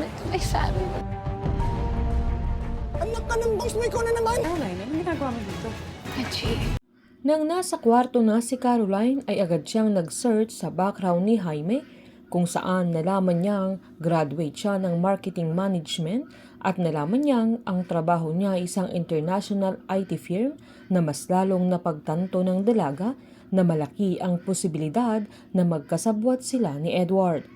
commitment to my family. Anak ka ng boss mo, ikaw na naman! Caroline, anong ginagawa mo dito? Reggie. Nang nasa kwarto na si Caroline ay agad siyang nag-search sa background ni Jaime kung saan nalaman niyang graduate siya ng marketing management at nalaman niyang ang trabaho niya ay isang international IT firm na mas lalong napagtanto ng dalaga na malaki ang posibilidad na magkasabwat sila ni Edward.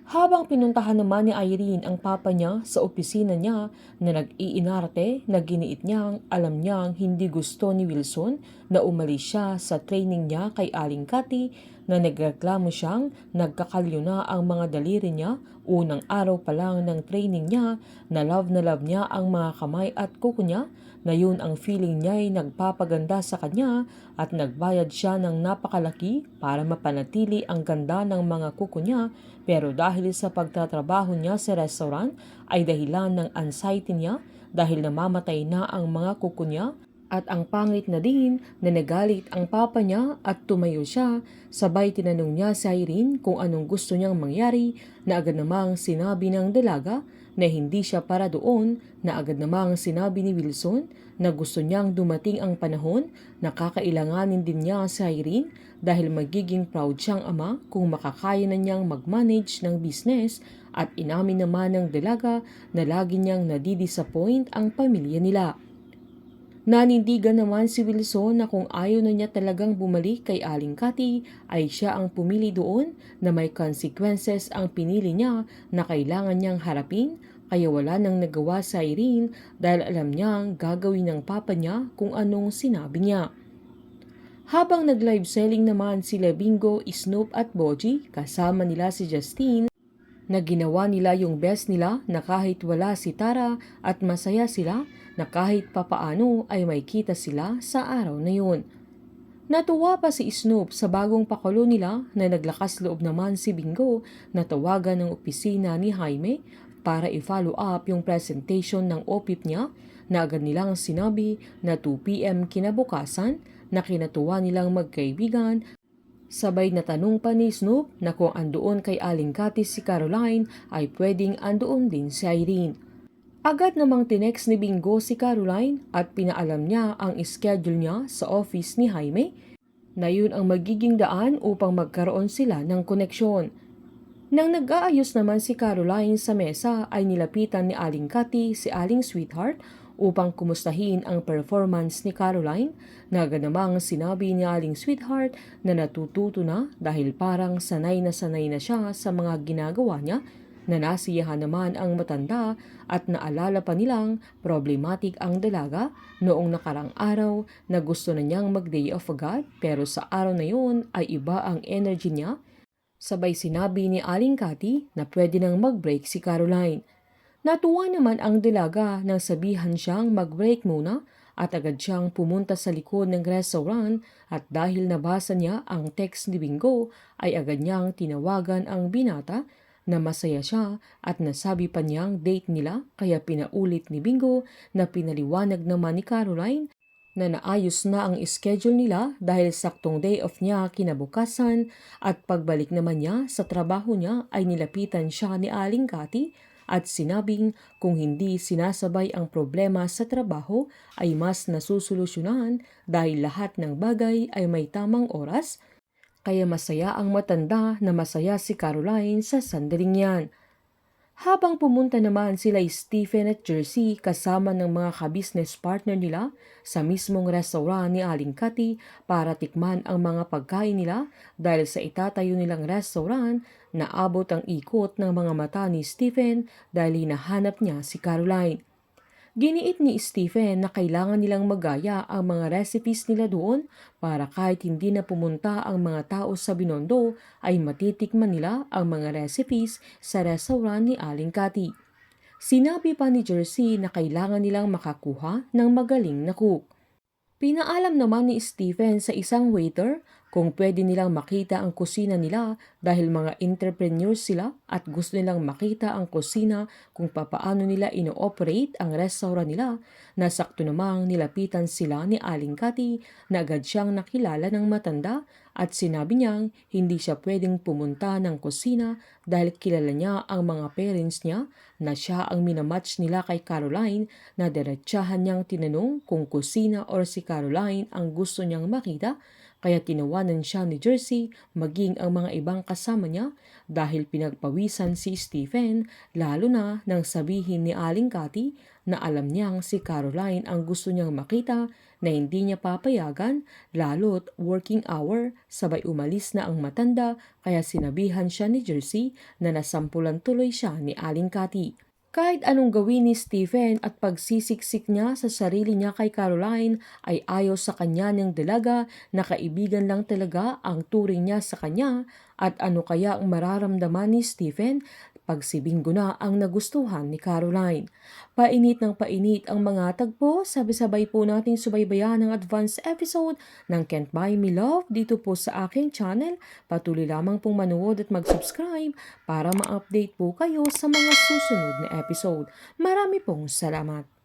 Habang pinuntahan naman ni Irene ang papa niya sa opisina niya na nag-iinarte na giniit niyang alam niyang hindi gusto ni Wilson na umalis siya sa training niya kay Aling Cathy na nagreklamo siyang nagkakalyo na ang mga daliri niya unang araw pa lang ng training niya na love niya ang mga kamay at kuko niya na yun ang feeling niya ay nagpapaganda sa kanya at nagbayad siya ng napakalaki para mapanatili ang ganda ng mga kuko niya pero dahil sa pagtatrabaho niya sa restaurant ay dahilan ng anxiety niya dahil namamatay na ang mga kuko niya at ang pangit na din na nagalit ang papa niya at tumayo siya sabay tinanong niya si Irene kung anong gusto niyang mangyari na agad namang sinabi ng dalaga na hindi siya para doon na agad namang sinabi ni Wilson na gusto niyang dumating ang panahon na kakailanganin din niya si Irene dahil magiging proud siyang ama kung makakaya na niyang mag-manage ng business at inamin naman ng dalaga na lagi niyang nadidisappoint ang pamilya nila. Nanindigan naman si Wilson na kung ayaw na niya talagang bumalik kay Aling Cathy ay siya ang pumili doon na may consequences ang pinili niya na kailangan niyang harapin kaya wala nang nagawa sa Irene dahil alam niyang gagawin ng papa niya kung anong sinabi niya. Habang nag-live selling naman sila Bingo, Snoop at Boji kasama nila si Justine na ginawa nila yung best nila na kahit wala si Tara at masaya sila na kahit papaano ay may kita sila sa araw na yun. Natuwa pa si Snoop sa bagong pakulo nila na naglakas loob naman si Bingo na tawagan ng opisina ni Jaime para i-follow up yung presentation ng OPIP niya na agad nilang sinabi na 2 p.m. kinabukasan na kinatuwa nilang magkaibigan. Sabay na tanong pa ni Snoop na kung andoon kay Aling Cathy si Caroline ay pwedeng andoon din si Irene. Agad namang tinext ni Bingo si Caroline at pinaalam niya ang schedule niya sa office ni Jaime na yun ang magiging daan upang magkaroon sila ng koneksyon. Nang nag-aayos naman si Caroline sa mesa ay nilapitan ni Aling Cathy si Aling Sweetheart upang kumustahin ang performance ni Caroline na agad namang sinabi ni Aling Sweetheart na natututo na dahil parang sanay na siya sa mga ginagawa niya na nasiyahan naman ang matanda at naalala pa nilang problematic ang dalaga noong nakarang araw na gusto na niyang mag-day off agad pero sa araw na yun ay iba ang energy niya. Sabay sinabi ni Aling Cathy na pwede nang mag-break si Caroline. Natuwa naman ang dalaga nang sabihan siyang mag-break muna at agad siyang pumunta sa likod ng restaurant at dahil nabasa niya ang text ni Bingo ay agad niyang tinawagan ang binata na masaya siya at nasabi pa niyang date nila kaya pinaulit ni Bingo na pinaliwanag naman ni Caroline na naayos na ang schedule nila dahil saktong day off niya kinabukasan at pagbalik naman niya sa trabaho niya ay nilapitan siya ni Aling Cathy at sinabing kung hindi sinasabay ang problema sa trabaho ay mas nasusolusyonan dahil lahat ng bagay ay may tamang oras kaya masaya ang matanda na masaya si Caroline sa sandaling yan. Habang pumunta naman sila Stephen at Jersey kasama ng mga ka-business partner nila sa mismong restaurant ni Aling Cathy para tikman ang mga pagkain nila dahil sa itatayo nilang restaurant na abot ang ikot ng mga mata ni Stephen dahil hinahanap niya si Caroline. Giniit ni Stephen na kailangan nilang magaya ang mga recipes nila doon para kahit hindi na pumunta ang mga tao sa Binondo ay matitikman nila ang mga recipes sa restaurant ni Aling Cathy. Sinabi pa ni Jersey na kailangan nilang makakuha ng magaling na cook. Pinaalam naman ni Stephen sa isang waiter Kung pwede nilang makita ang kusina nila dahil mga entrepreneurs sila at gusto nilang makita ang kusina kung papaano nila ino-operate ang restaurant nila, nasakto namang nilapitan sila ni Aling Cathy na agad siyang nakilala ng matanda at sinabi niyang hindi siya pwedeng pumunta ng kusina dahil kilala niya ang mga parents niya na siya ang minamatch nila kay Caroline na diretsahan niyang tinanong kung kusina or si Caroline ang gusto niyang makita. Kaya tinawanan siya ni Jersey maging ang mga ibang kasama niya dahil pinagpawisan si Stephen lalo na nang sabihin ni Aling Cathy na alam niyang si Caroline ang gusto niyang makita na hindi niya papayagan lalo't working hour. Sabay umalis na ang matanda kaya sinabihan siya ni Jersey na nasampulan tuloy siya ni Aling Cathy. Kahit anong gawin ni Stephen at pagsisiksik niya sa sarili niya kay Caroline ay ayaw sa kanya ng dalaga na kaibigan lang talaga ang turing niya sa kanya at ano kaya ang mararamdaman ni Stephen pag si Bingo na ang nagustuhan ni Caroline. Painit ng painit ang mga tagpo, sabay-sabay po nating subaybayan ang advance episode ng Can't Buy Me Love dito po sa aking channel. Patuloy lamang pong manood at mag-subscribe para ma-update po kayo sa mga susunod na episode. Marami pong salamat.